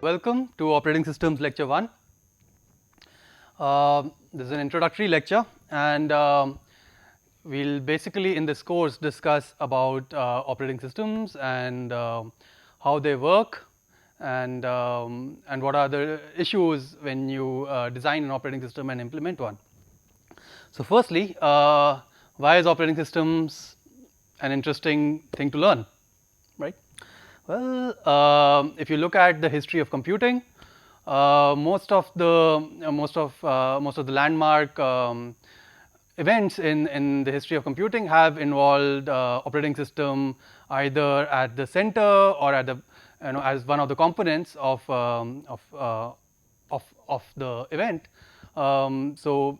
welcome to Operating Systems Lecture 1. This is an introductory lecture, and we'll basically in this course discuss about operating systems and how they work, and what are the issues when you design an operating system and implement one. So firstly, why is operating systems an interesting thing to learn, right? Well, if you look at the history of computing, most of the landmark events in the history of computing have involved operating system either at the center or at the as one of the components of the event. So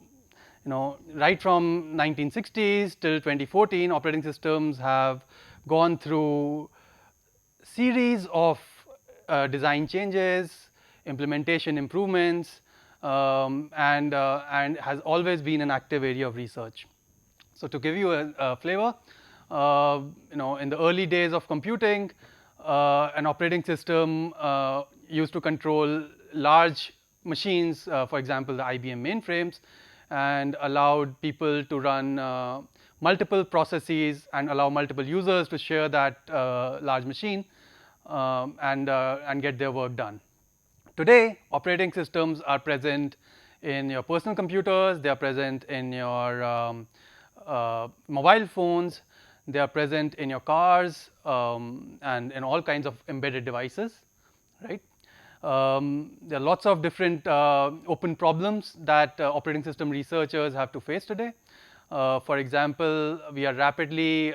right from 1960s till 2014, operating systems have gone through series of design changes, implementation improvements, and has always been an active area of research. So to give you a flavor, in the early days of computing, an operating system used to control large machines, for example, the IBM mainframes, and allowed people to run multiple processes and allow multiple users to share that large machine and get their work done. Today, operating systems are present in your personal computers, they are present in your mobile phones, they are present in your cars, and in all kinds of embedded devices, right? There are lots of different open problems that operating system researchers have to face today. For example, we are rapidly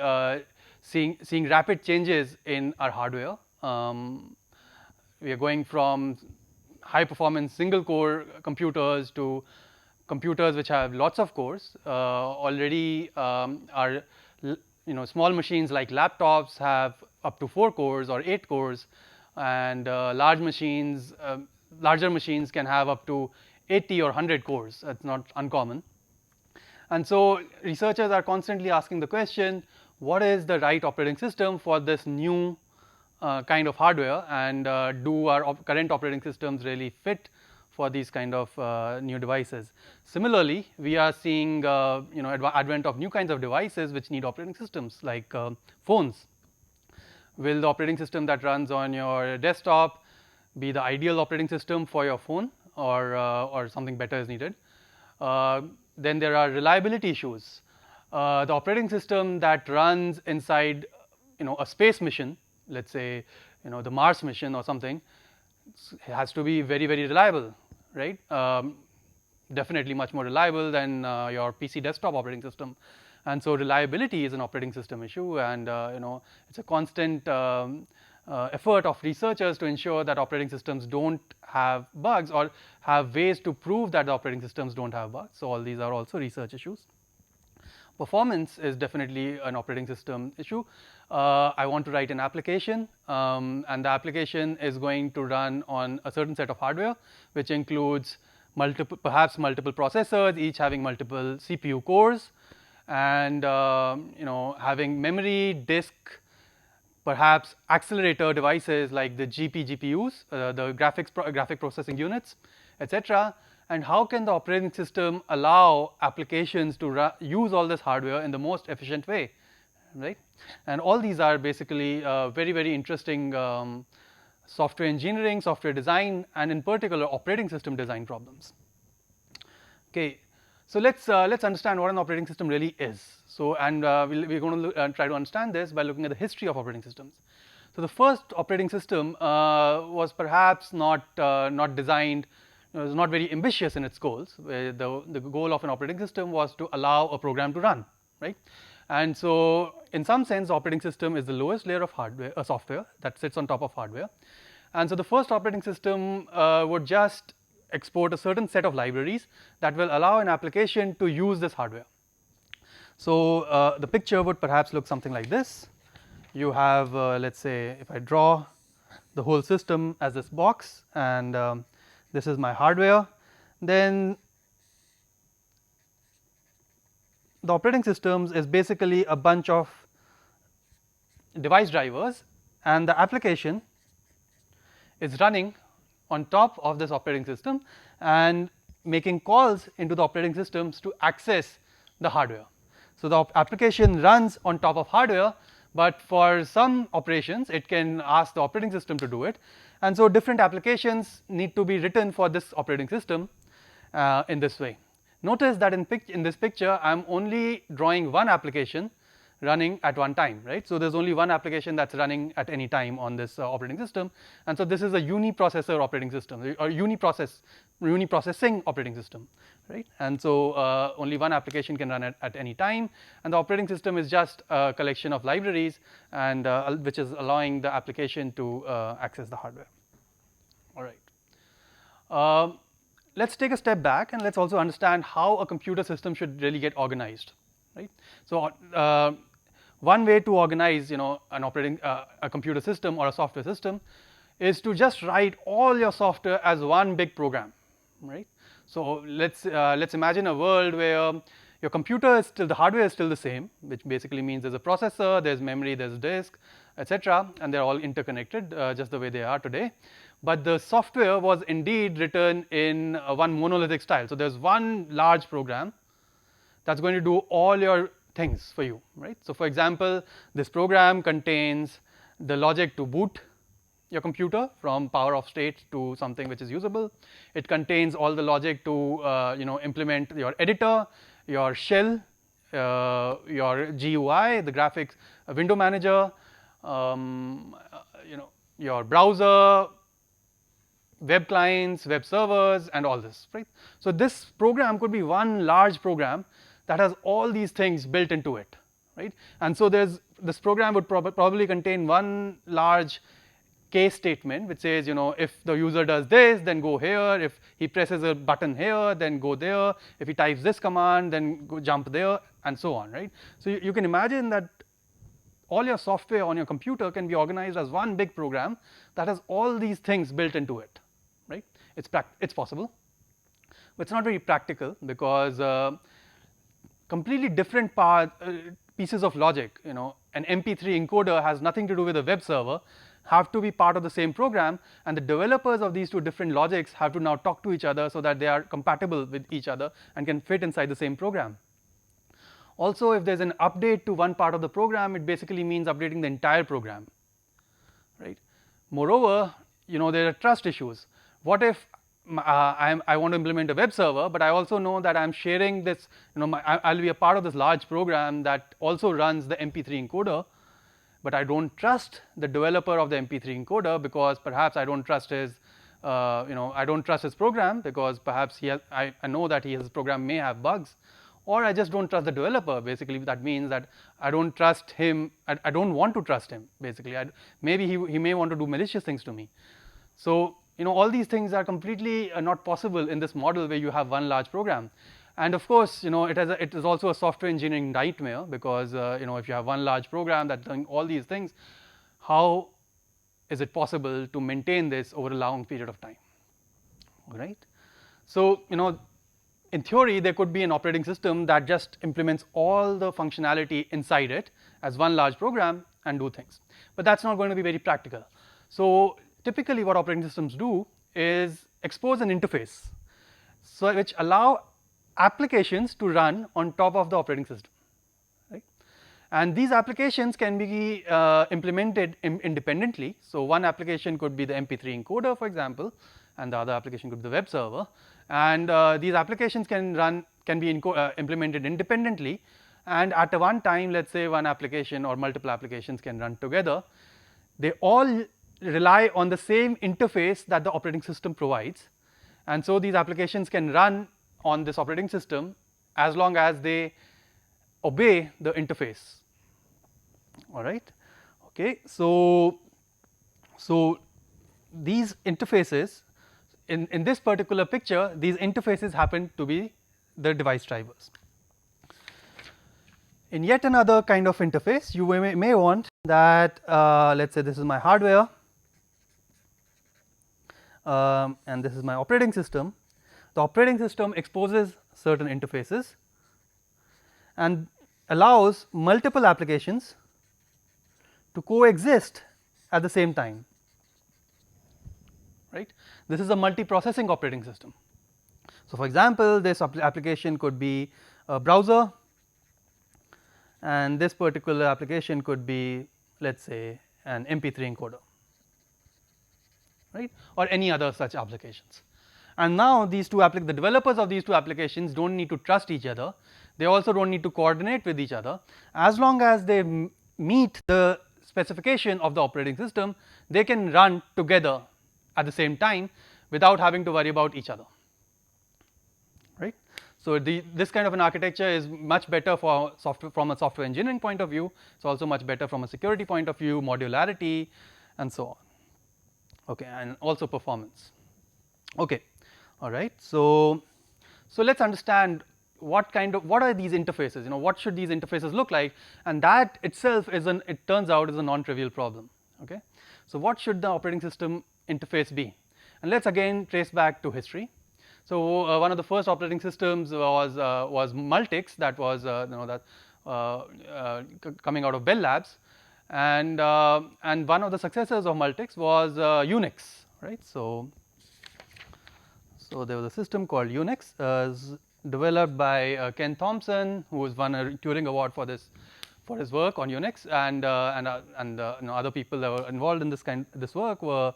seeing rapid changes in our hardware. We are going from high performance single core computers to computers which have lots of cores. Already our small machines like laptops have up to 4 cores or 8 cores, and larger machines can have up to 80 or 100 cores. That's not uncommon. And so researchers are constantly asking the question, what is the right operating system for this new kind of hardware, and do our current operating systems really fit for these kind of new devices? Similarly, we are seeing advent of new kinds of devices which need operating systems like phones. Will the operating system that runs on your desktop be the ideal operating system for your phone, or something better is needed? Then there are reliability issues. The operating system that runs inside a space mission, let's say the Mars mission or something, has to be very, very reliable, right? Definitely much more reliable than your PC desktop operating system. And so reliability is an operating system issue, and it's a constant effort of researchers to ensure that operating systems don't have bugs, or have ways to prove that the operating systems don't have bugs. So all these are also research issues. Performance is definitely an operating system issue. I want to write an application, and the application is going to run on a certain set of hardware, which includes perhaps multiple processors, each having multiple CPU cores, and having memory, disk, perhaps accelerator devices like the GPUs, the graphic processing units, etc. And how can the operating system allow applications to use all this hardware in the most efficient way, right? And all these are basically very, very interesting software engineering, software design, and in particular operating system design problems. Okay, so let's understand what an operating system really is. So, and we're going to try to understand this by looking at the history of operating systems. So the first operating system was perhaps not designed. It was not very ambitious in its goals. The goal of an operating system was to allow a program to run, right? And so in some sense, the operating system is the lowest layer of hardware, software that sits on top of hardware. And so the first operating system would just export a certain set of libraries that will allow an application to use this hardware. So the picture would perhaps look something like this. You have, let's say, if I draw the whole system as this box, and this is my hardware, then the operating systems is basically a bunch of device drivers, and the application is running on top of this operating system and making calls into the operating systems to access the hardware. So the application runs on top of hardware, but for some operations it can ask the operating system to do it, and so different applications need to be written for this operating system in this way. Notice that in this picture I am only drawing one application running at one time, right. So there's only one application that's running at any time on this operating system, and so this is a uniprocessor operating system or uniprocessing operating system, right. And so only one application can run at any time, and the operating system is just a collection of libraries and which is allowing the application to access the hardware. All right. Let's take a step back and let's also understand how a computer system should really get organized, right. So one way to organize, an a computer system or a software system is to just write all your software as one big program, right. So let's imagine a world where your computer is still, the hardware is still the same, which basically means there's a processor, there's memory, there's disk, etc., and they're all interconnected just the way they are today. But the software was indeed written in one monolithic style. So there's one large program that's going to do all your things for you, right. So for example, this program contains the logic to boot your computer from power off state to something which is usable. It contains all the logic to implement your editor, your shell, your GUI, the graphics window manager, your browser, web clients, web servers, and all this, right. So this program could be one large program that has all these things built into it, right. And so this program would probably contain one large case statement which says, if the user does this, then go here, if he presses a button here, then go there, if he types this command, then go jump there, and so on, right. So you can imagine that all your software on your computer can be organized as one big program that has all these things built into it, right. It's possible, but it's not very practical because completely different pieces of logic, an MP3 encoder has nothing to do with a web server, have to be part of the same program, and the developers of these two different logics have to now talk to each other so that they are compatible with each other and can fit inside the same program. Also, if there's an update to one part of the program, it basically means updating the entire program, right. Moreover, there are trust issues. What if I want to implement a web server, but I also know that I'm sharing this, I'll be a part of this large program that also runs the MP3 encoder, but I don't trust the developer of the MP3 encoder because perhaps I don't trust his, I don't trust his program because perhaps I know that his program may have bugs, or I just don't trust the developer. Basically, that means that I don't trust him. I don't want to trust him. Basically, maybe he may want to do malicious things to me. So all these things are completely not possible in this model where you have one large program. And of course, it is also a software engineering nightmare because if you have one large program that's doing all these things, how is it possible to maintain this over a long period of time, right? So in theory, there could be an operating system that just implements all the functionality inside it as one large program and do things, but that's not going to be very practical. So typically what operating systems do is expose an interface, so which allow applications to run on top of the operating system, right? And these applications can be implemented independently. So one application could be the MP3 encoder, for example, and the other application could be the web server, and these applications can be implemented independently, and at one time, let's say one application or multiple applications can run together. They all rely on the same interface that the operating system provides, and so these applications can run on this operating system as long as they obey the interface. All right. Okay. So these interfaces in this particular picture, these interfaces happen to be the device drivers. In yet another kind of interface, you may want that let's say this is my hardware and this is my operating system. The operating system exposes certain interfaces and allows multiple applications to coexist at the same time, right. This is a multiprocessing operating system. So, for example, this application could be a browser, and this particular application could be, let us say, an MP3 encoder, right, or any other such applications. And now these two the developers of these two applications do not need to trust each other, they also do not need to coordinate with each other. As long as they meet the specification of the operating system, they can run together at the same time without having to worry about each other, right. So, this kind of an architecture is much better for software, from a software engineering point of view. It is also much better from a security point of view, modularity and so on, okay, and also performance. Okay. All right. So, let us understand what are these interfaces, what should these interfaces look like, and that itself is it turns out is a non-trivial problem. Okay. So, what should the operating system interface be? And let us again trace back to history. So, one of the first operating systems was Multics, that was coming out of Bell Labs, and one of the successors of Multics was Unix, right. So, there was a system called Unix, developed by Ken Thompson, who has won a Turing Award for his work on Unix, and other people that were involved in this work were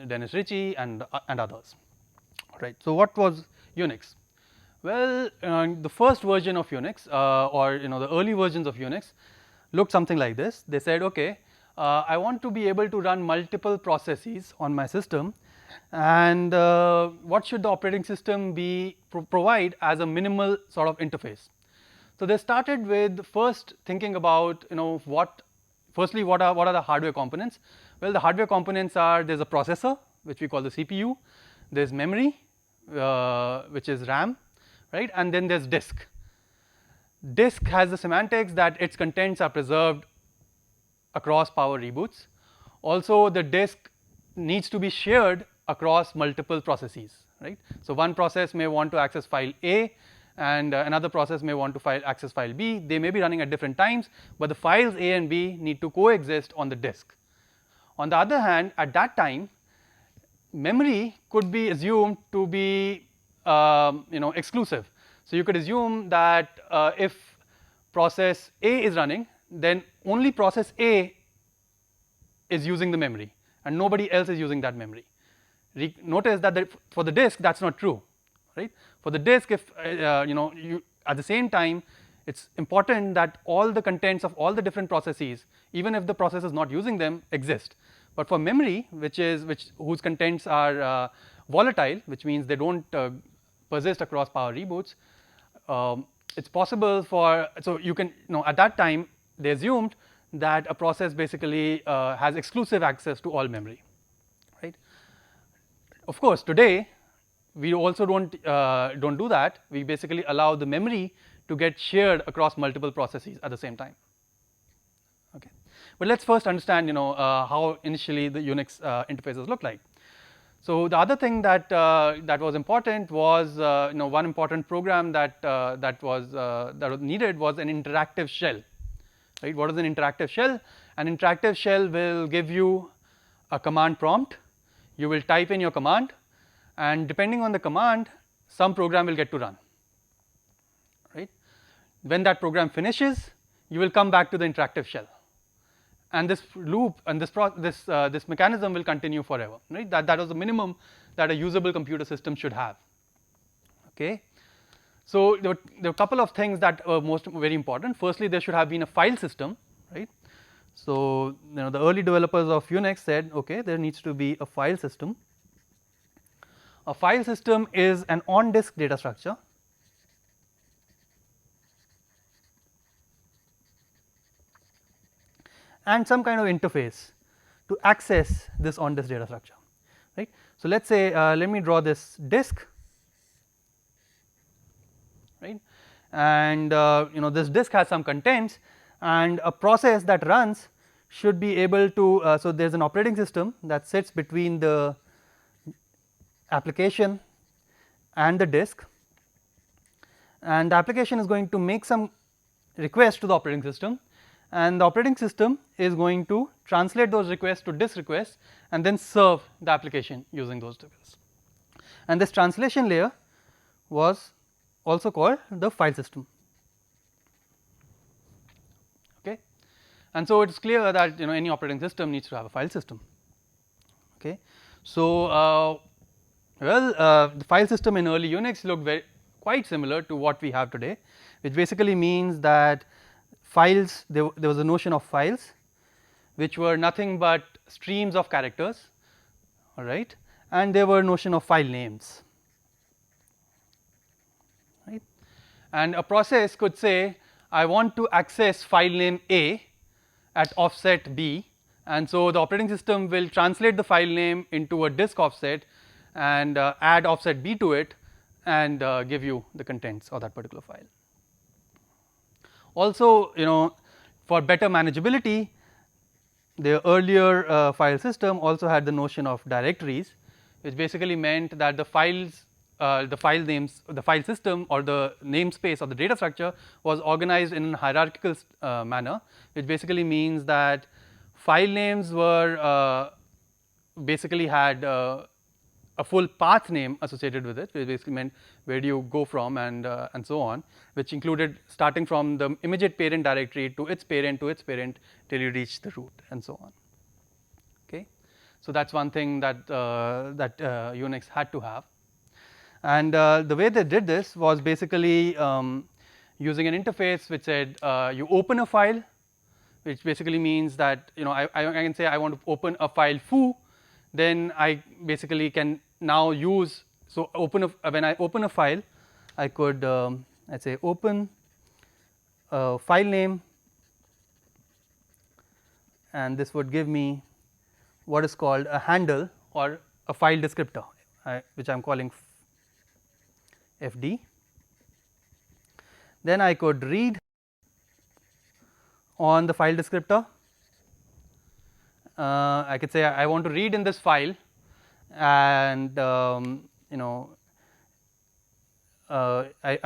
Dennis Ritchie and others. Right. So, what was Unix? Well, the first version of Unix, or the early versions of Unix, looked something like this. They said, okay, I want to be able to run multiple processes on my system, and what should the operating system provide as a minimal sort of interface. So, they started with first thinking about firstly what are the hardware components. Well, the hardware components are, there is a processor which we call the CPU, there is memory which is RAM, right, and then there is disk. Disk has the semantics that its contents are preserved across power reboots. Also, the disk needs to be shared across multiple processes, right. So, one process may want to access file A, and another process may want to access file B. They may be running at different times, but the files A and B need to coexist on the disk. On the other hand, at that time, memory could be assumed to be exclusive. So, you could assume that if process A is running, then only process A is using the memory and nobody else is using that memory. Notice that for the disk that is not true, right. For the disk, if you at the same time, it is important that all the contents of all the different processes, even if the process is not using them, exist. But for memory, whose contents are volatile, which means they do not persist across power reboots, it is possible for, so you can at that time they assumed that a process basically has exclusive access to all memory, right. Of course, today we also don't do that. We basically allow the memory to get shared across multiple processes at the same time. Okay. But let us first understand how initially the Unix interfaces look like. So, the other thing that was important was one important program that was needed was an interactive shell, right. What is an interactive shell? An interactive shell will give you a command prompt. You will type in your command, and depending on the command, some program will get to run, right. When that program finishes, you will come back to the interactive shell, and this loop and this mechanism will continue forever, right. That was the minimum that a usable computer system should have. Okay. So, there were a couple of things that were very important. Firstly, there should have been a file system, right. So, the early developers of Unix said, okay, there needs to be a file system. A file system is an on-disk data structure and some kind of interface to access this on-disk data structure, right. So, let us say let me draw this disk, right, and this disk has some contents, and a process that runs should be able to, so there is an operating system that sits between the application and the disk, and the application is going to make some request to the operating system, and the operating system is going to translate those requests to disk requests and then serve the application using those requests. And this translation layer was also called the file system. Okay. And so it is clear that any operating system needs to have a file system. Okay. So the file system in early Unix looked quite similar to what we have today, which basically means that files, there was a notion of files which were nothing but streams of characters, all right, and there were notion of file names, right. And a process could say I want to access file name A at offset B, and so the operating system will translate the file name into a disk offset and add offset B to it and give you the contents of that particular file. Also, for better manageability, the earlier file system also had the notion of directories, which basically meant that the files, the file names, the file system or the namespace of the data structure was organized in a hierarchical manner, which basically means that file names were basically had a full path name associated with it, which basically meant where do you go from and so on, which included starting from the immediate parent directory to its parent till you reach the root and so on. Okay. So that's one thing that Unix had to have, and the way they did this was basically using an interface which said you open a file, which basically means that I can say I want to open a file foo. Then I basically can now use, so when I open a file, I could let's say open a file name, and this would give me what is called a handle or a file descriptor, which I am calling FD. Then I could read on the file descriptor. I could say I want to read in this file, and I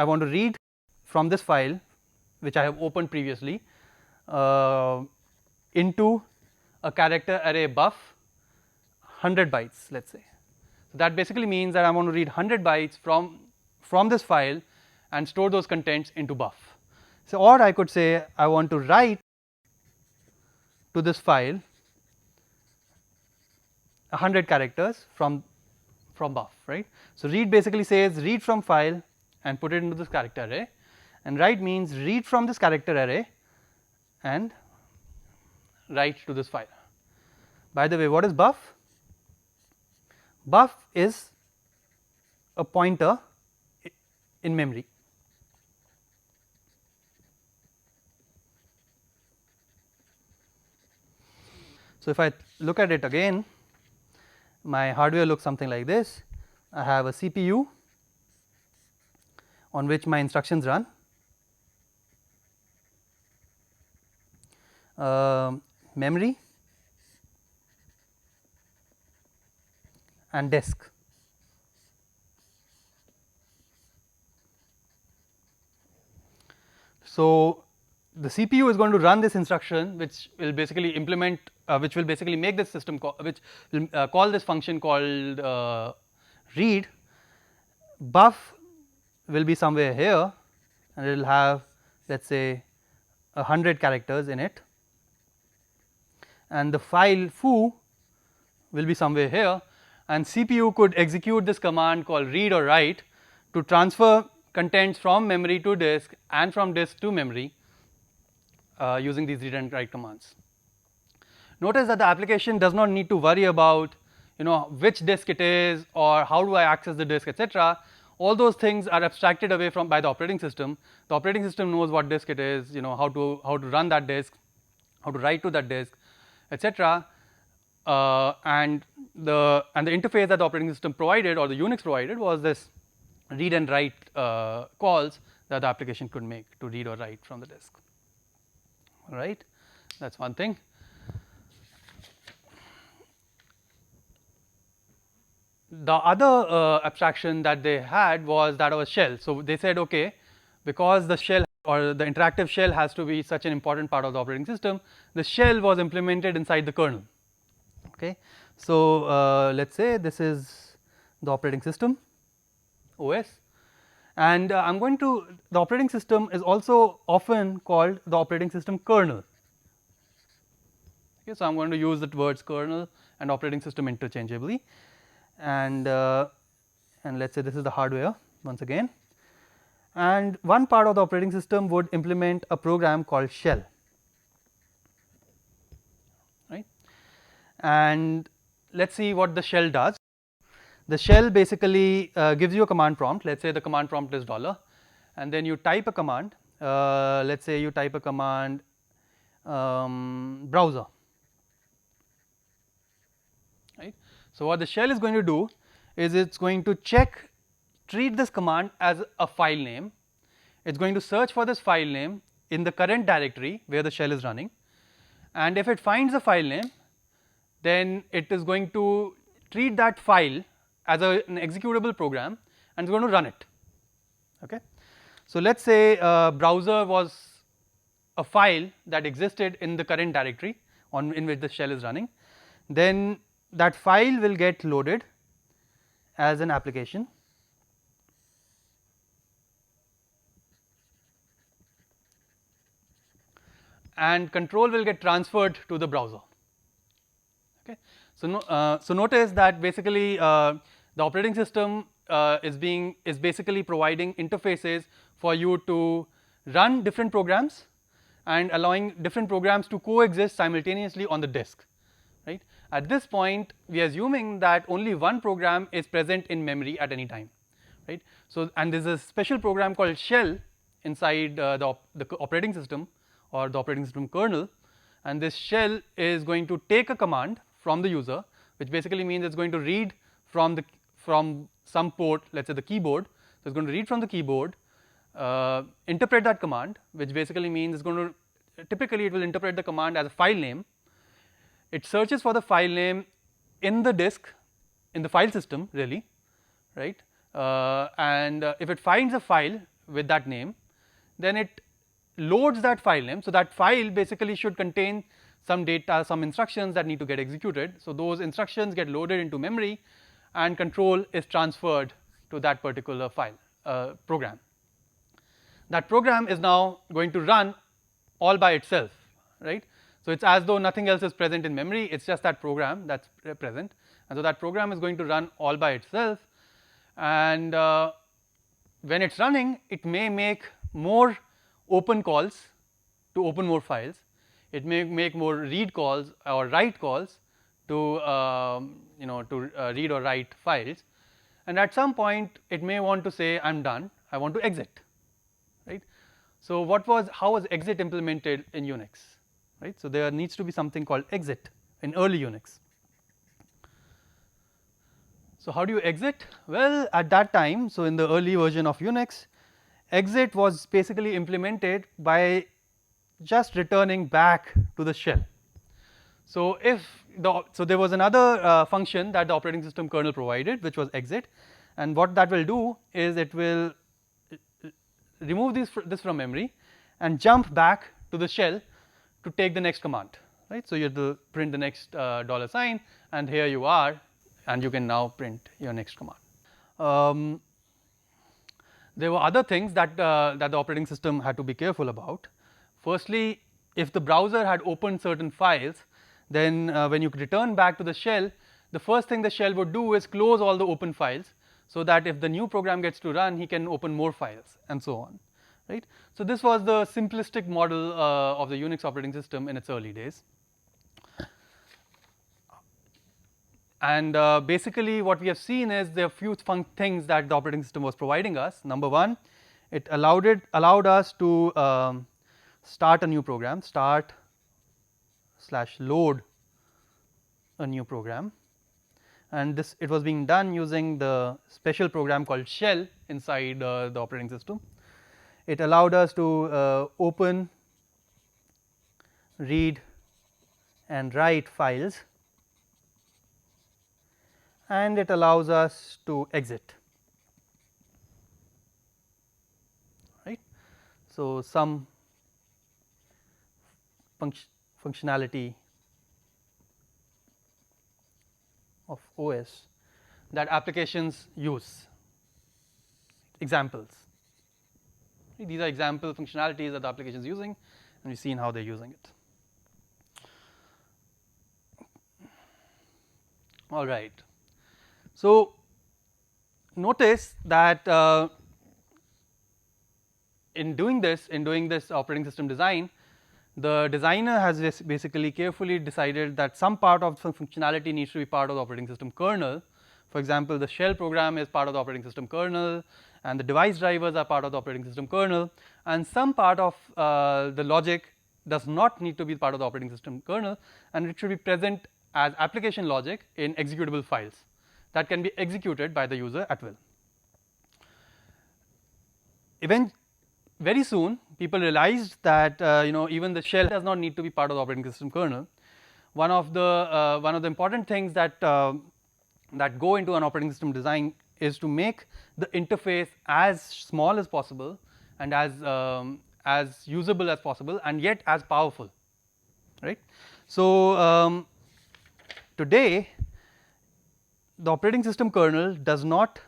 want to read from this file which I have opened previously into a character array buff 100 bytes, let's say. So that basically means that I want to read 100 bytes from this file and store those contents into buff. So, or I could say I want to write to this file 100 characters from buff, right. So read basically says read from file and put it into this character array, and write means read from this character array and write to this file. By the way, what is buff? Buff is a pointer in memory. So if I look at it again, my hardware looks something like this. I have a CPU on which my instructions run, memory and disk. So the CPU is going to run this instruction, which will basically implement, which will basically make this system call, which will call this function called read. Buff will be somewhere here, and it will have, let's say, 100 characters in it, and the file foo will be somewhere here, and CPU could execute this command called read or write to transfer contents from memory to disk and from disk to memory using these read and write commands. Notice that the application does not need to worry about which disk it is or how do I access the disk, etc. All those things are abstracted away from by the operating system. The operating system knows what disk it is, how to run that disk, how to write to that disk, etc. And the interface that the operating system provided or the Unix provided was this read and write calls that the application could make to read or write from the disk. All right, that's one thing. The other abstraction that they had was that of a shell. So they said, okay, because the shell or the interactive shell has to be such an important part of the operating system, the shell was implemented inside the kernel. Okay. So, let us say this is the operating system OS, and I am going to, the operating system is also often called the operating system kernel. Okay, so, I am going to use the words kernel and operating system interchangeably, and let us say this is the hardware once again, and one part of the operating system would implement a program called shell, right. And let us see what the shell does. The shell basically gives you a command prompt. Let us say the command prompt is $, and then you type a command. Let us say you type a command browser, right. So, what the shell is going to do is it is going to treat this command as a file name. It is going to search for this file name in the current directory where the shell is running, and if it finds a file name, then it is going to treat that file as an executable program and is going to run it. Okay. So, let us say browser was a file that existed in the current directory in which the shell is running, then that file will get loaded as an application, and control will get transferred to the browser. Okay. So, so notice that basically the operating system is basically providing interfaces for you to run different programs and allowing different programs to coexist simultaneously on the disk, right. At this point we are assuming that only one program is present in memory at any time, right. So, and there is a special program called shell inside the operating system or the operating system kernel, and this shell is going to take a command from the user, which basically means it is going to read from some port, let us say the keyboard. So, it is going to read from the keyboard, interpret that command, which basically means it is going to, typically it will interpret the command as a file name. It searches for the file name in the disk, in the file system really, right, and if it finds a file with that name, then it loads that file name. So, that file basically should contain some data, some instructions that need to get executed. So, those instructions get loaded into memory and control is transferred to that particular file program. That program is now going to run all by itself, right. So, it is as though nothing else is present in memory, it is just that program that is present, and so that program is going to run all by itself, and when it is running it may make more open calls to open more files, it may make more read calls or write calls to read or write files, and at some point it may want to say I am done, I want to exit, right. So, how was exit implemented in Unix, right. So, there needs to be something called exit in early Unix. So, how do you exit? Well, at that time, so in the early version of Unix, exit was basically implemented by just returning back to the shell. So, there was another function that the operating system kernel provided, which was exit, and what that will do is it will remove this from memory and jump back to the shell to take the next command, right. So, you have to print the next $, and here you are, and you can now print your next command. There were other things that the operating system had to be careful about. Firstly, if the browser had opened certain files, then when you return back to the shell, the first thing the shell would do is close all the open files, so that if the new program gets to run, he can open more files and so on, right. So, this was the simplistic model of the Unix operating system in its early days. And basically what we have seen is there are few things that the operating system was providing us. Number one, it allowed us to start a new program, start/load a new program, and it was being done using the special program called shell inside the operating system. It allowed us to open, read and write files, and it allows us to exit, right. so some functionality of OS that applications use. Examples. These are example functionalities that the application is using, and we've seen how they're using it. All right. So notice that in doing this operating system design, the designer has basically carefully decided that some part of some functionality needs to be part of the operating system kernel. For example, the shell program is part of the operating system kernel, and the device drivers are part of the operating system kernel, and some part of the logic does not need to be part of the operating system kernel, and it should be present as application logic in executable files that can be executed by the user at will. Very soon people realized that even the shell does not need to be part of the operating system kernel. One of the important things that that go into an operating system design is to make the interface as small as possible and as usable as possible, and yet as powerful, right. So today the operating system kernel does not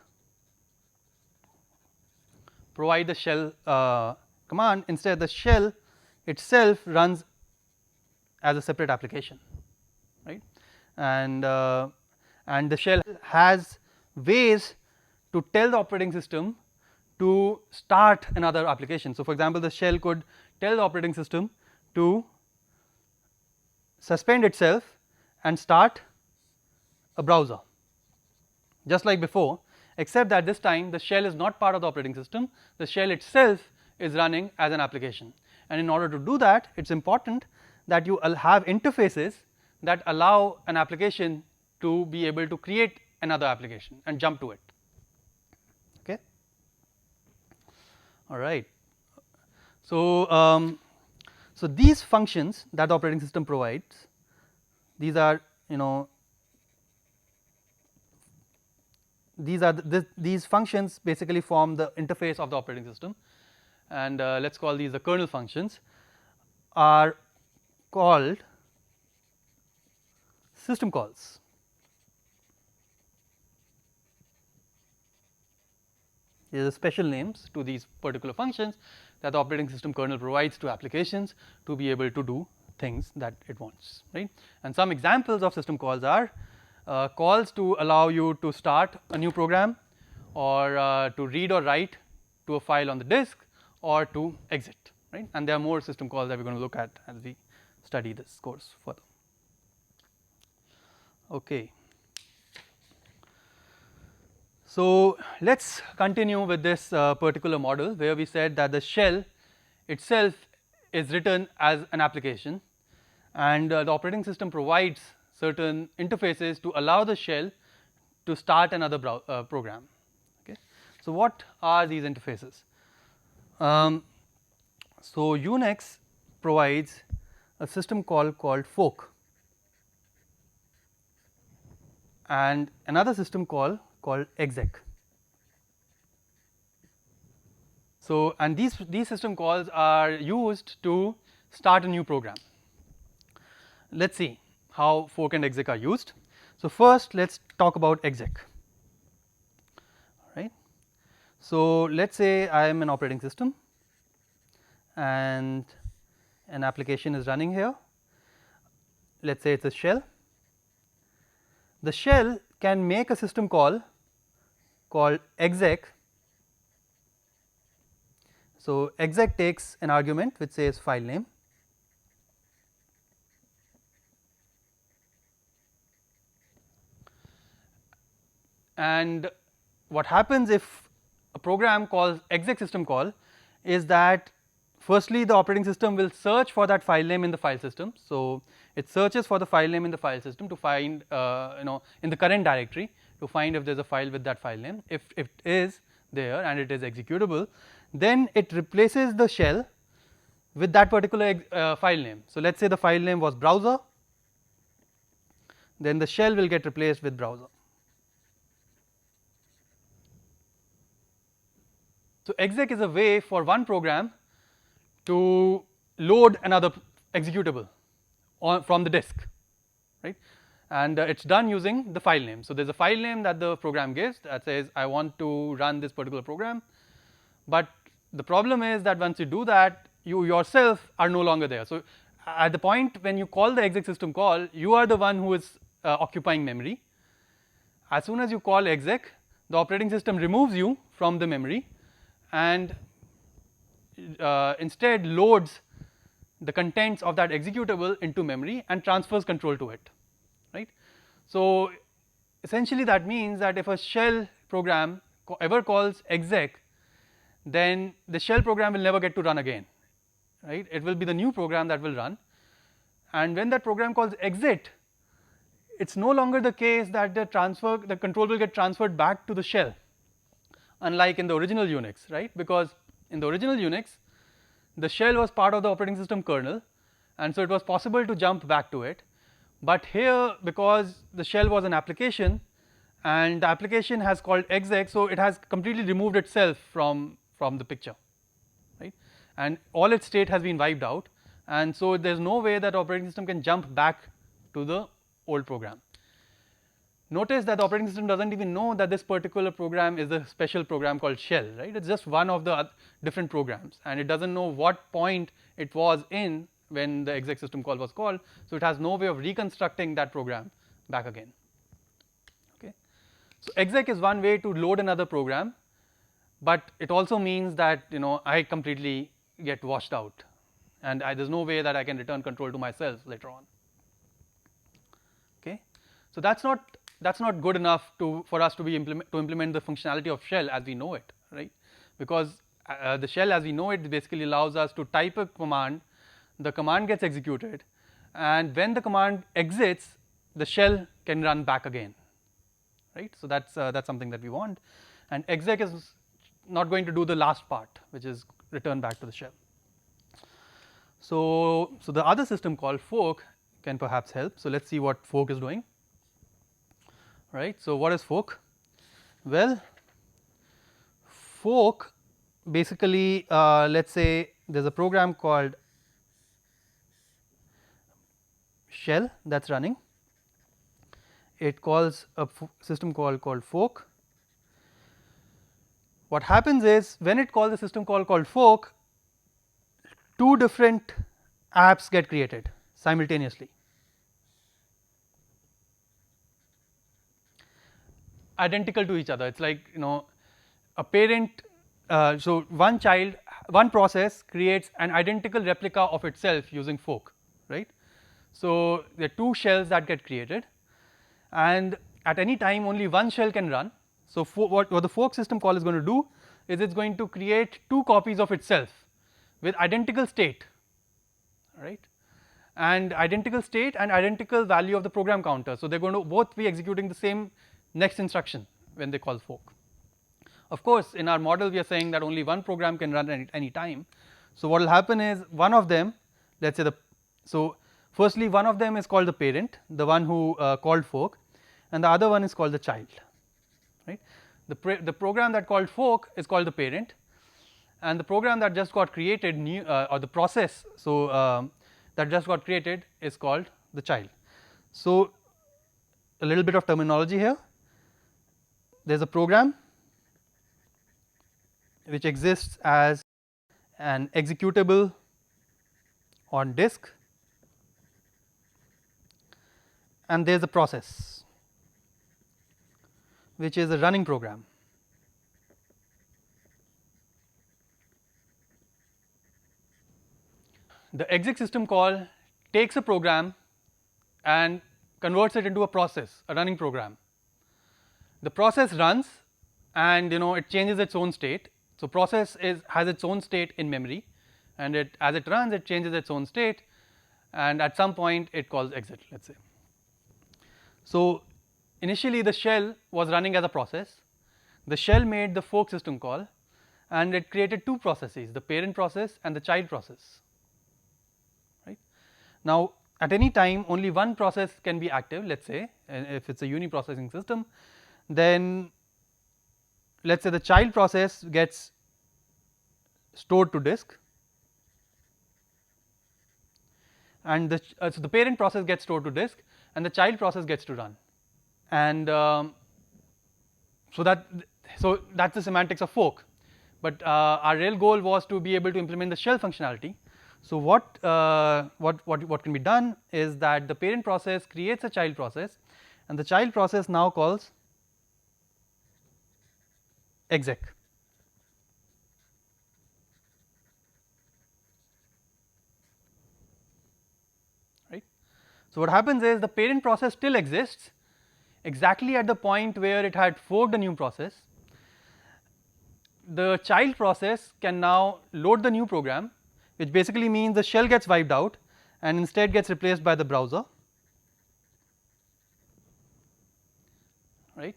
provide the shell command. Instead, the shell itself runs as a separate application, right, and the shell has ways to tell the operating system to start another application. So for example, the shell could tell the operating system to suspend itself and start a browser, just like before, except that this time the shell is not part of the operating system, the shell itself is running as an application. And in order to do that, it is important that you have interfaces that allow an application to be able to create another application and jump to it. Okay. All right. So so these functions that the operating system provides, these are these functions basically form the interface of the operating system, and let us call these the kernel functions, are called system calls. These are special names to these particular functions that the operating system kernel provides to applications to be able to do things that it wants, right. And some examples of system calls are calls to allow you to start a new program, or to read or write to a file on the disk, or to exit, right. And there are more system calls that we are going to look at as we study this course further. Okay. So let us continue with this particular model, where we said that the shell itself is written as an application, and the operating system provides certain interfaces to allow the shell to start another program. Okay. So what are these interfaces? So Unix provides a system call called fork, and another system call called exec. So and these system calls are used to start a new program. Let us see how fork and exec are used. So first let us talk about exec, right. So let us say I am an operating system and an application is running here. Let us say it is a shell. The shell can make a system call called exec. So exec takes an argument which says file name, and what happens if a program calls exec system call is that firstly the operating system will search for that file name in the file system. So it searches for the file name in the file system to find in the current directory to find if there is a file with that file name. If it is there and it is executable, then it replaces the shell with that particular file name. So let us say the file name was browser, then the shell will get replaced with browser. So exec is a way for one program to load another executable from the disk, right? And it's done using the file name. So there's a file name that the program gives that says I want to run this particular program, but the problem is that once you do that, you yourself are no longer there. So at the point when you call the exec system call, you are the one who is occupying memory. As soon as you call exec, the operating system removes you from the memory and instead loads the contents of that executable into memory and transfers control to it, right? So essentially that means that if a shell program ever calls exec, then the shell program will never get to run again, right? It will be the new program that will run, and when that program calls exit, it's no longer the case that the control will get transferred back to the shell, unlike in the original Unix, right? Because in the original Unix, the shell was part of the operating system kernel, and so it was possible to jump back to it. But here, because the shell was an application and the application has called exec, so it has completely removed itself from the picture, right? And all its state has been wiped out, and so there's no way that operating system can jump back to the old program. Notice that the operating system doesn't even know that this particular program is a special program called shell, right? It's just one of the different programs, and it doesn't know what point it was in when the exec system call was called, so it has no way of reconstructing that program back again. Okay, so exec is one way to load another program, but it also means that I completely get washed out, and there's no way that I can return control to myself later on. Okay, so that's not good enough for us to implement the functionality of shell as we know it, right? Because the shell as we know it basically allows us to type a command, the command gets executed, and when the command exits, the shell can run back again, right? So that's something that we want, and exec is not going to do the last part, which is return back to the shell. So the other system called fork can perhaps help. So let's see what fork is doing. Right. So what is fork? Well, fork basically, let's say there's a program called shell that's running. It calls a system call called fork. What happens is when it calls a system call called fork, two different apps get created simultaneously. Identical to each other. It's like a parent. So one process creates an identical replica of itself using fork, right? So there are two shells that get created, and at any time only one shell can run. So what the fork system call is going to do is it's going to create two copies of itself with identical state, right? And identical state and identical value of the program counter. So they're going to both be executing the same next instruction when they call fork. Of course, in our model we are saying that only one program can run at any time. So what will happen is one of them, let's say firstly one of them is called the parent, the one who called fork, and the other one is called the child, right? The program that called fork is called the parent, and the program that just got created or the process that just got created is called the child. So a little bit of terminology here. There's a program which exists as an executable on disk, and there's a process which is a running program. The exec system call takes a program and converts it into a process, a running program. The process runs, and it changes its own state. So process has its own state in memory, and as it runs it changes its own state, and at some point it calls exit, let's say. So initially the shell was running as a process. The shell made the fork system call, and it created two processes, the parent process and the child process, right? Now at any time only one process can be active, let's say, and if it's a uniprocessing system, then let's say the child process gets stored to disk, and so the parent process gets stored to disk, and the child process gets to run. And so that's the semantics of fork. But our real goal was to be able to implement the shell functionality. So what can be done is that the parent process creates a child process, and the child process now calls exec. Right. So what happens is the parent process still exists exactly at the point where it had forked a new process. The child process can now load the new program, which basically means the shell gets wiped out and instead gets replaced by the browser. Right.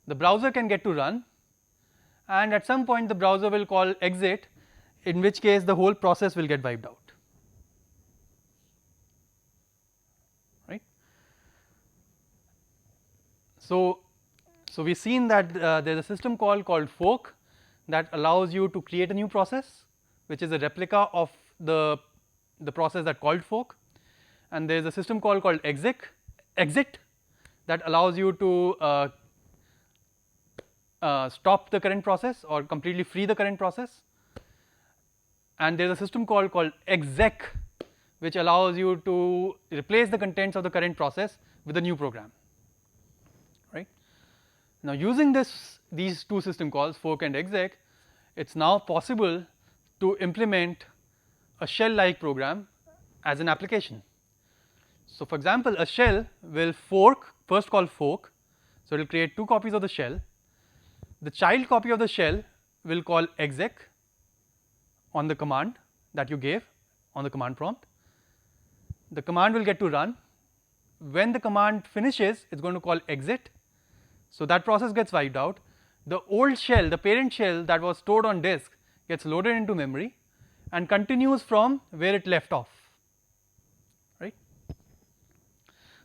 The browser can get to run, and at some point the browser will call exit, in which case the whole process will get wiped out. Right. So we've seen that there is a system call called fork that allows you to create a new process, which is a replica of the process that called fork, and there is a system call called exit that allows you to stop the current process or completely free the current process, and there is a system call called exec, which allows you to replace the contents of the current process with a new program. Right. Now, using these two system calls, fork and exec, it's now possible to implement a shell-like program as an application. So, for example, a shell will first call fork, so it will create two copies of the shell. The child copy of the shell will call exec on the command that you gave on the command prompt. The command will get to run. When the command finishes, it's going to call exit. So that process gets wiped out. The old shell, the parent shell that was stored on disk, gets loaded into memory and continues from where it left off. Right.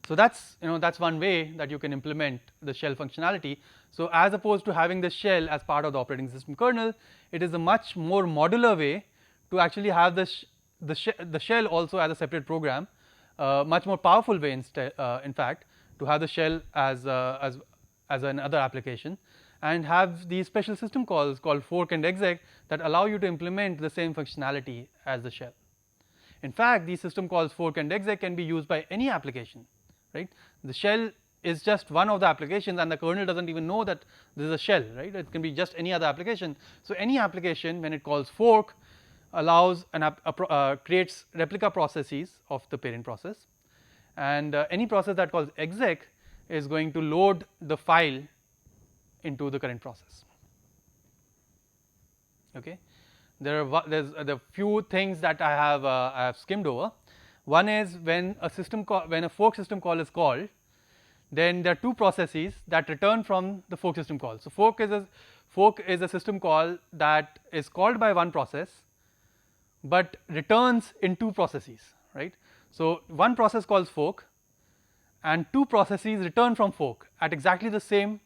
So that's one way that you can implement the shell functionality. So as opposed to having the shell as part of the operating system kernel, it is a much more modular way to actually have the shell also as a separate program, much more powerful way instead, in fact, to have the shell as another application, and have these special system calls called fork and exec that allow you to implement the same functionality as the shell. In fact, these system calls fork and exec can be used by any application. Right. The shell is just one of the applications, and the kernel doesn't even know that this is a shell. Right. It can be just any other application. So any application, when it calls fork, allows creates replica processes of the parent process, and any process that calls exec is going to load the file into the current process. Okay. There are few things that I have skimmed over. One is when a fork system call is called, then there are two processes that return from the fork system call. So fork is a system call that is called by one process, but returns in two processes. Right. So one process calls fork, and two processes return from fork at exactly the same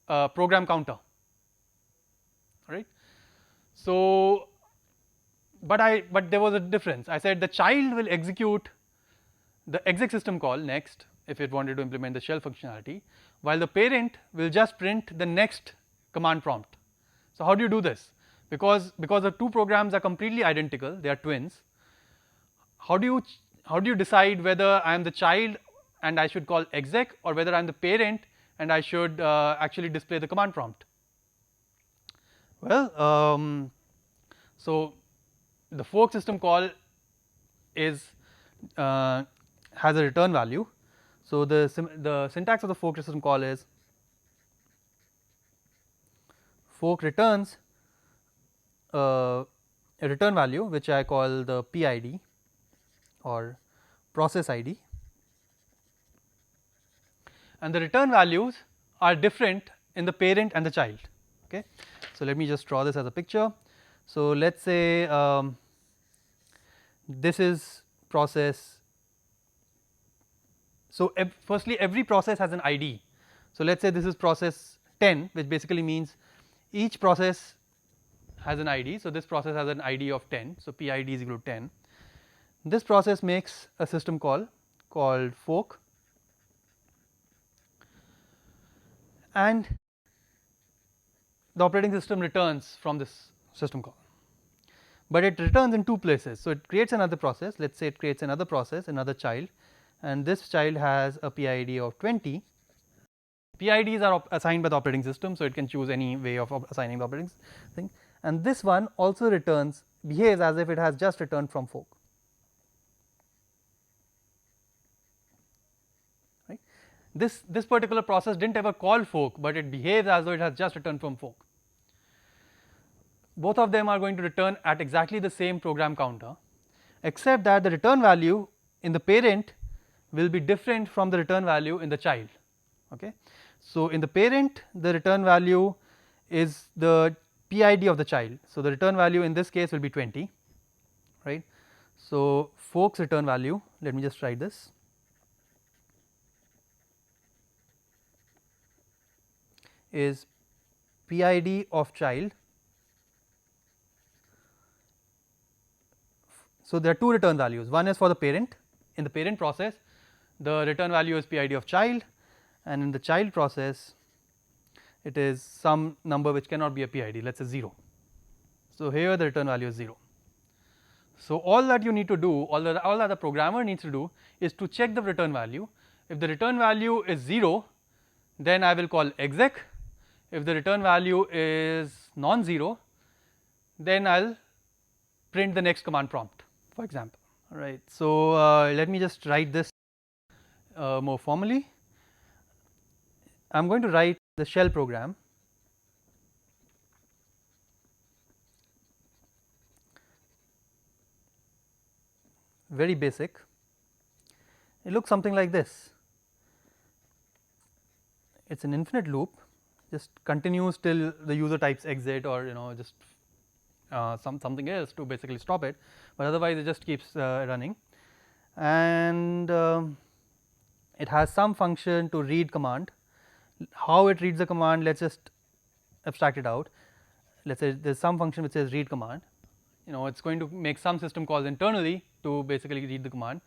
program counter. Right. So, but there was a difference. I said the child will execute the exec system call next if it wanted to implement the shell functionality, while the parent will just print the next command prompt. So how do you do this? Because the two programs are completely identical, they are twins. How do you decide whether I am the child and I should call exec, or whether I am the parent and I should actually display the command prompt? Well, so the fork system call has a return value. So the syntax of the fork system call is fork returns a return value which I call the PID or process ID, and the return values are different in the parent and the child. Okay. So let me just draw this as a picture. So let's say this is process. So firstly, every process has an ID. So let's say this is process 10, which basically means each process has an ID. So this process has an ID of 10. So PID is equal to 10. this process makes a system call called fork, and the operating system returns from this system call, but it returns in two places. So, it creates another process, let us say it creates another process, another child, and this child has a PID of 20. PIDs are assigned by the operating system, so it can choose any way of assigning the operating thing, and this one also returns, behaves as if it has just returned from fork. Right. This particular process did not ever call fork, but it behaves as though it has just returned from fork. Both of them are going to return at exactly the same program counter, except that the return value in the parent will be different from the return value in the child. Okay. So, in the parent the return value is the PID of the child. So, the return value in this case will be 20, right. So, fork's return value, let me just write this, is PID of child. So, there are two return values, one is for the parent, in the parent process the return value is PID of child, and in the child process it is some number which cannot be a PID, let us say 0. So, here the return value is 0. So, all that you need to do, all that the programmer needs to do is to check the return value. If the return value is 0, then I will call exec. If the return value is non-zero, then I will print the next command prompt, for example. All right. So, let me just write this more formally. I am going to write the shell program, very basic. It looks something like this. It is an infinite loop, just continues till the user types exit, or just something else to basically stop it, but otherwise it just keeps running, and it has some function to read command. How it reads the command, let us just abstract it out. Let us say there is some function which says read command, it is going to make some system calls internally to basically read the command.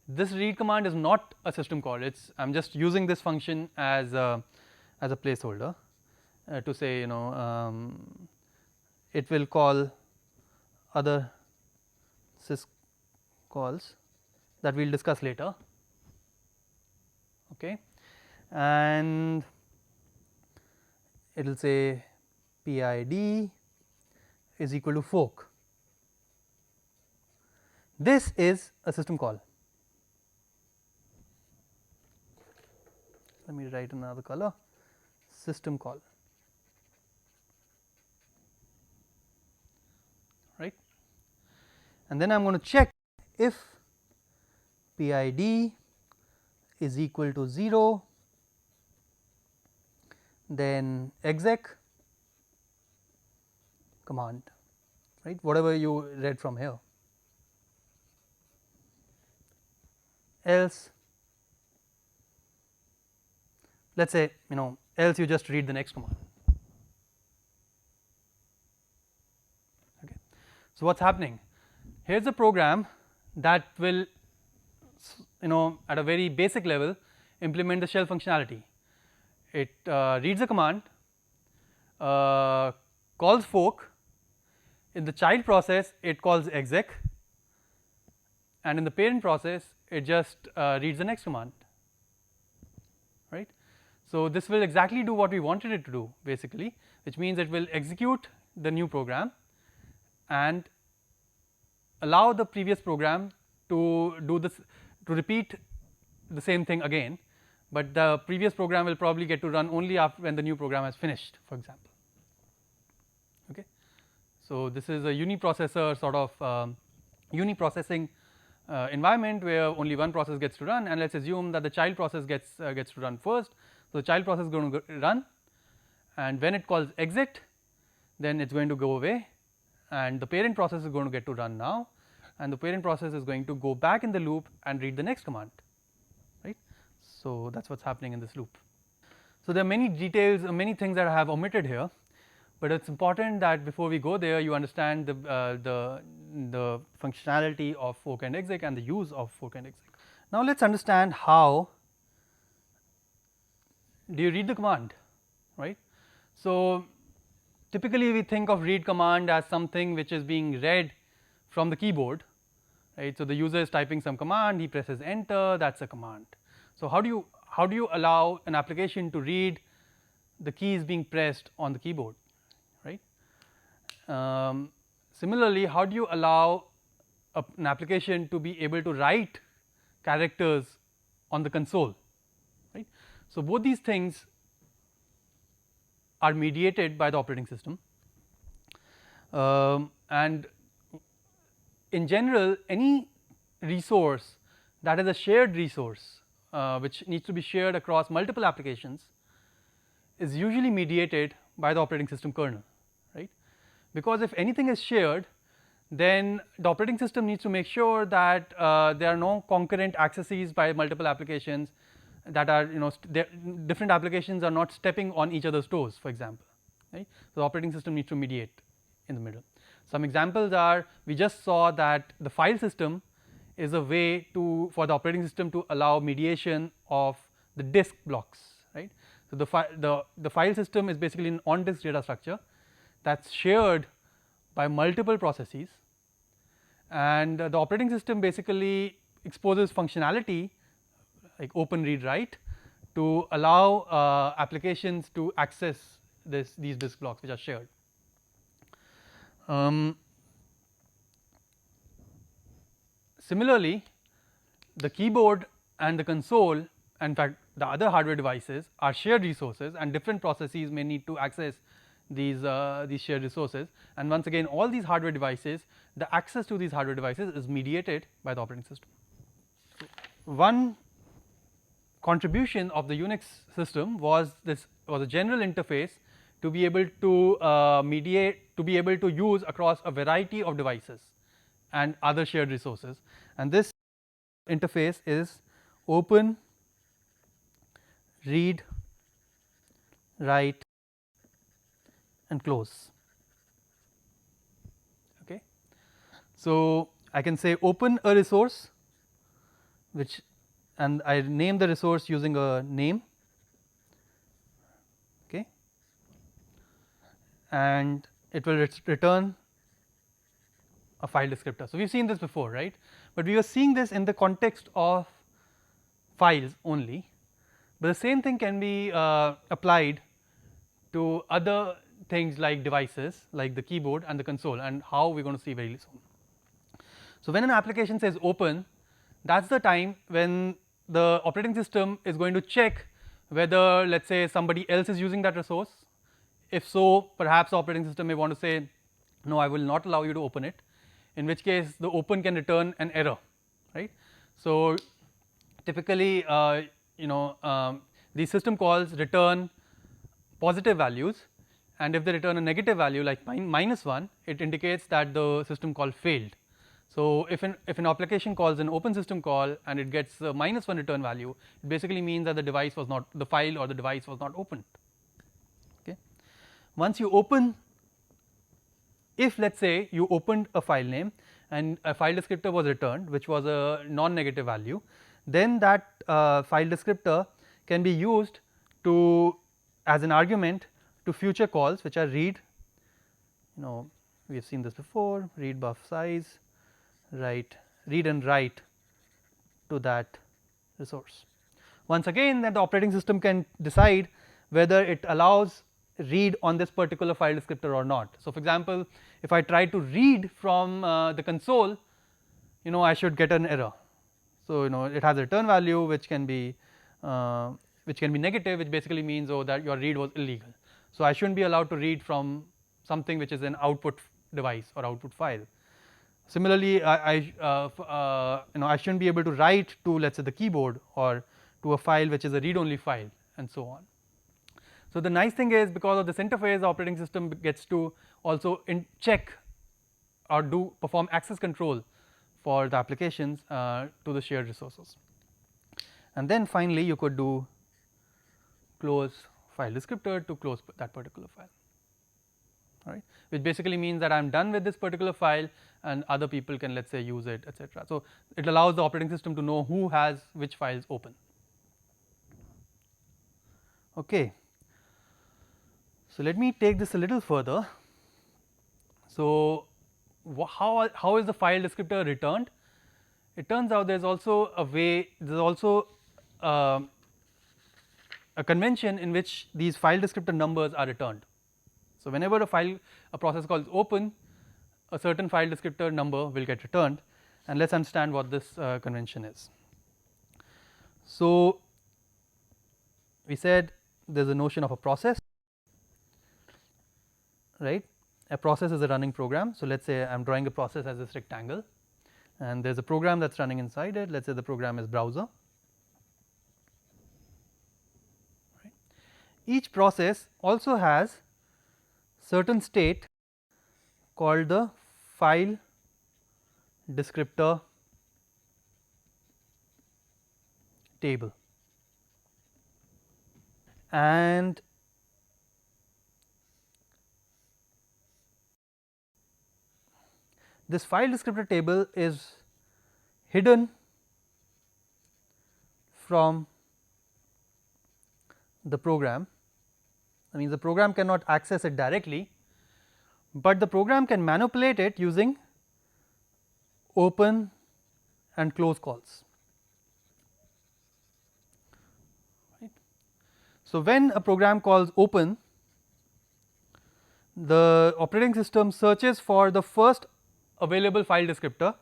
This read command is not a system call, it's I am just using this function as a placeholder to say it will call other sys calls that we will discuss later. Okay. And it will say PID is equal to fork. This is a system call. Let me write another color, system call, right. And then I am going to check if PID is equal to 0, then exec command, right, whatever you read from here, else let us say else you just read the next command. Okay. So, what is happening? Here is a program that will at a very basic level implement the shell functionality. It reads a command, calls fork, in the child process it calls exec, and in the parent process it just reads the next command, right. So, this will exactly do what we wanted it to do basically, which means it will execute the new program and allow the previous program to do this, to repeat the same thing again, but the previous program will probably get to run only after when the new program has finished, for example. Okay. So, this is a uniprocessor sort of uniprocessing environment where only one process gets to run, and let us assume that the child process gets to run first. So, the child process is going to run, and when it calls exit, then it is going to go away, and the parent process is going to get to run now, and the parent process is going to go back in the loop and read the next command, right. So, that is what is happening in this loop. So, there are many details, many things that I have omitted here, but it is important that before we go there you understand the the functionality of fork and exec and the use of fork and exec. Now let us understand how do you read the command, right. So typically we think of read command as something which is being read from the keyboard, right. So the user is typing some command, he presses enter, that is a command. So how do you allow an application to read the keys being pressed on the keyboard, right. Similarly, how do you allow an application to be able to write characters on the console, right. So both these things are mediated by the operating system, and in general any resource that is a shared resource which needs to be shared across multiple applications is usually mediated by the operating system kernel, right. Because if anything is shared, then the operating system needs to make sure that there are no concurrent accesses by multiple applications, that are different applications are not stepping on each other's toes, for example, right. So the operating system needs to mediate in the middle. Some examples are, we just saw that the file system is a way for the operating system to allow mediation of the disk blocks, right. So the file system is basically an on disk data structure that's shared by multiple processes, and the operating system basically exposes functionality like open, read, write to allow applications to access these disk blocks which are shared. Similarly, the keyboard and the console, in fact the other hardware devices, are shared resources, and different processes may need to access these shared resources, and once again all these hardware devices, the access to these hardware devices is mediated by the operating system. One contribution of the Unix system was a general interface to be able to mediate, to be able to use across a variety of devices and other shared resources, and this interface is open, read, write and close, okay. So I can say open a resource, which, and I name the resource using a name, okay, and it will return a file descriptor. So we have seen this before, right, but we were seeing this in the context of files only, but the same thing can be applied to other things like devices like the keyboard and the console, and how we are going to see very soon. So when an application says open, that is the time when the operating system is going to check whether, let us say, somebody else is using that resource. If so, perhaps the operating system may want to say no, I will not allow you to open it, in which case the open can return an error, right. So typically these system calls return positive values, and if they return a negative value like -1, it indicates that the system call failed. So if an application calls an open system call and it gets a -1 return value, it basically means that the device was not, the file or the device was not opened, okay. Once you open, if let us say you opened a file name and a file descriptor was returned which was a non-negative value, then that file descriptor can be used to as an argument to future calls which are read, we have seen this before, read buff size, write, read and write to that resource. Once again, then the operating system can decide whether it allows read on this particular file descriptor or not. So for example, if I try to read from the console, I should get an error. So it has a return value which can be negative, which basically means that your read was illegal. So I shouldn't be allowed to read from something which is an output device or output file. Similarly, I shouldn't be able to write to, let us say, the keyboard or to a file which is a read only file, and so on. So the nice thing is, because of this interface, the operating system gets to also check or perform access control for the applications to the shared resources. And then finally you could do close file descriptor to close that particular file. right, which basically means that I am done with this particular file and other people can, let's say, use it, etc. So it allows the operating system to know who has which files open. Okay. So let me take this a little further. So how is the file descriptor returned? It turns out there's also a way, there's also a convention in which these file descriptor numbers are returned. So whenever a process calls open, a certain file descriptor number will get returned, and let's understand what this convention is. So we said there's a notion of a process, right? A process is a running program. So let's say I'm drawing a process as this rectangle, and there's a program that's running inside it. Let's say the program is browser. Right. Each process also has certain state called the file descriptor table, and this file descriptor table is hidden from the program. I mean, the program cannot access it directly, but the program can manipulate it using open and close calls. Right. So when a program calls open, the operating system searches for the first available file descriptor,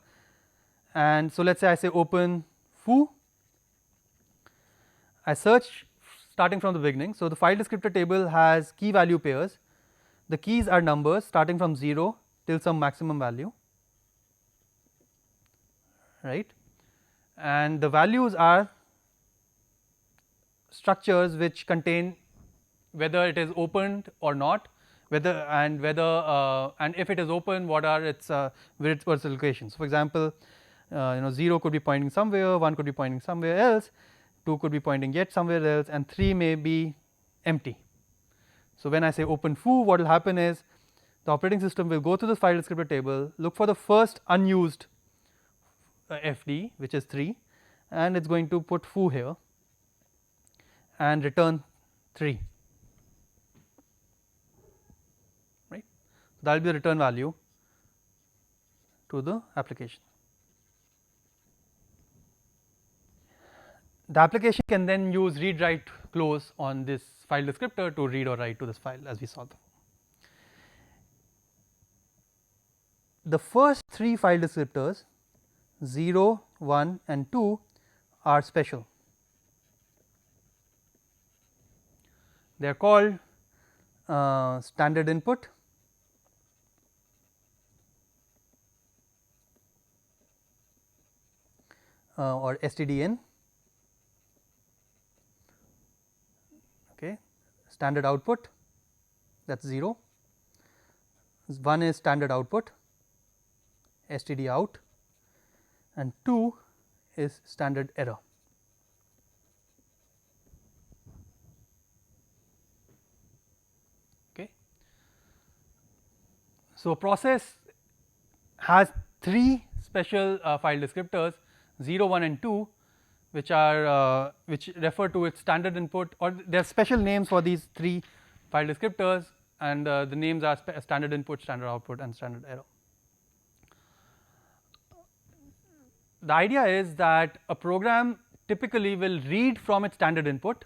and so let's say I say open foo. I search starting from the beginning. So the file descriptor table has key value pairs. The keys are numbers starting from 0 till some maximum value, right, and the values are structures which contain whether it is opened or not, whether and if it is open, what are its virtual locations. For example, 0 could be pointing somewhere, 1 could be pointing somewhere else, 2 could be pointing yet somewhere else, and 3 may be empty. So when I say open foo, what will happen is the operating system will go to the file descriptor table, look for the first unused FD, which is 3, and it's going to put foo here and return 3. Right, that will be the return value to the application. The application can then use read, write, close on this file descriptor to read or write to this file, as we saw. The first 3 file descriptors 0, 1 and 2 are special. They are called standard input, or STDN, okay, standard output, that is 0, 1 is standard output, STD out, and 2 is standard error. Okay. So, a process has 3 special file descriptors 0, 1 and 2, which are which refer to its standard input, or there are special names for these 3 file descriptors, and the names are standard input, standard output and standard error. The idea is that a program typically will read from its standard input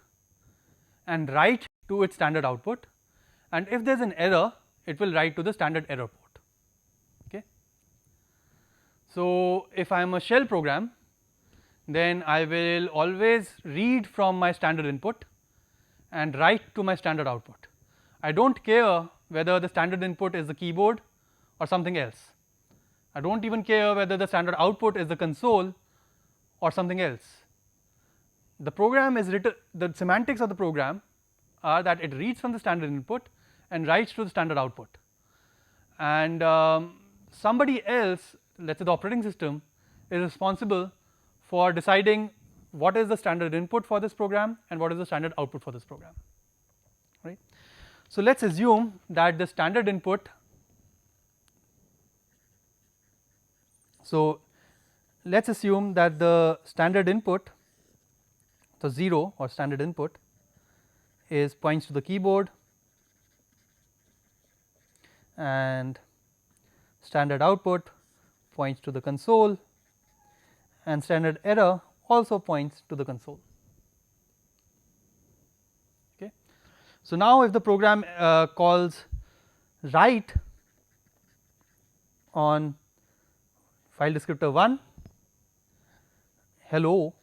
and write to its standard output, and if there is an error, it will write to the standard error port. Okay. So if I am a shell program, then I will always read from my standard input and write to my standard output. I do not care whether the standard input is the keyboard or something else. I do not even care whether the standard output is the console or something else. The program is written, the semantics of the program are that it reads from the standard input and writes to the standard output, and somebody else, let us say the operating system, is responsible for deciding what is the standard input for this program and what is the standard output for this program, right. So, let us assume that the standard input, so let us assume that the standard input, so 0 or standard input is points to the keyboard and standard output points to the console and standard error also points to the console. Okay. So, now if the program calls write on file descriptor 1 hello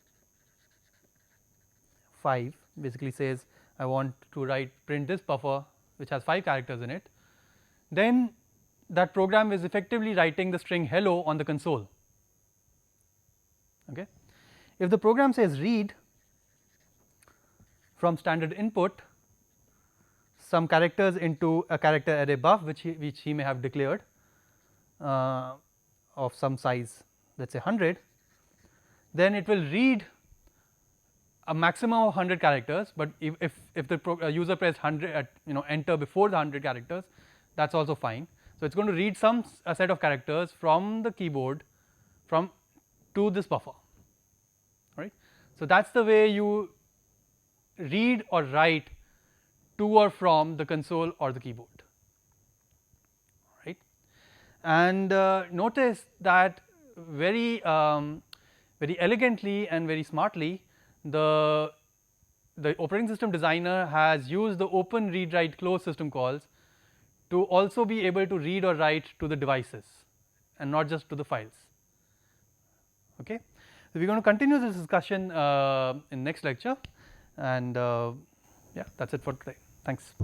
5 basically says I want to write print this buffer which has 5 characters in it, then that program is effectively writing the string hello on the console. Okay. If the program says read from standard input some characters into a character array buff which he may have declared of some size, let us say 100, then it will read a maximum of 100 characters, but if the user pressed 100 at enter before the 100 characters, that is also fine. So, it is going to read a set of characters from the keyboard to this buffer, right. So, that is the way you read or write to or from the console or the keyboard, right. And notice that very elegantly and very smartly the operating system designer has used the open read write close system calls to also be able to read or write to the devices and not just to the files. Okay. So, we are going to continue this discussion in next lecture, and yeah, that is it for today. Thanks.